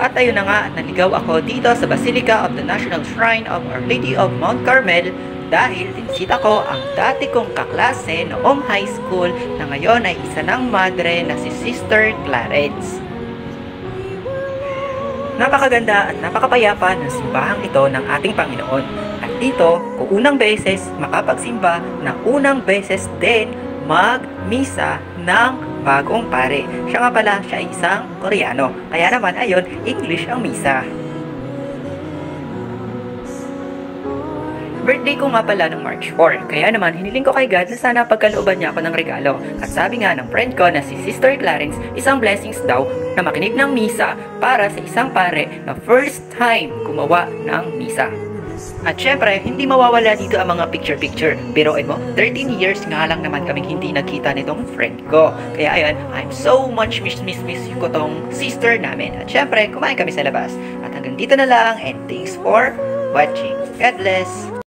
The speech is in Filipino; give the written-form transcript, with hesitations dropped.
At ayun na nga, naligaw ako dito sa Basilica of the National Shrine of Our Lady of Mount Carmel dahil tinisita ko ang dati kong kaklase noong high school na ngayon ay isa ng madre na si Sister Clarence. Napakaganda at napakapayapa ng simbahang ito ng ating Panginoon. At dito, kung unang beses makapagsimba na unang beses din magmisa ng bagong pare. Siya nga pala, siya ay isang Koreano. Kaya naman, ayon, English ang misa. Birthday ko nga pala ng March 4. Kaya naman, hiniling ko kay God na sana pagkalooban niya ako ng regalo. At sabi nga ng friend ko na si Sister Clarence, isang blessings daw na makinig ng misa para sa isang pare na first time gumawa ng misa. At syempre, hindi mawawala dito ang mga picture-picture. Biruin mo, 13 years nga lang naman kaming hindi nagkita nitong friend ko. Kaya ayun, I'm so much miss ko tong sister namin. At syempre, kumain kami sa labas. At hanggang dito na lang and thanks for watching. God bless!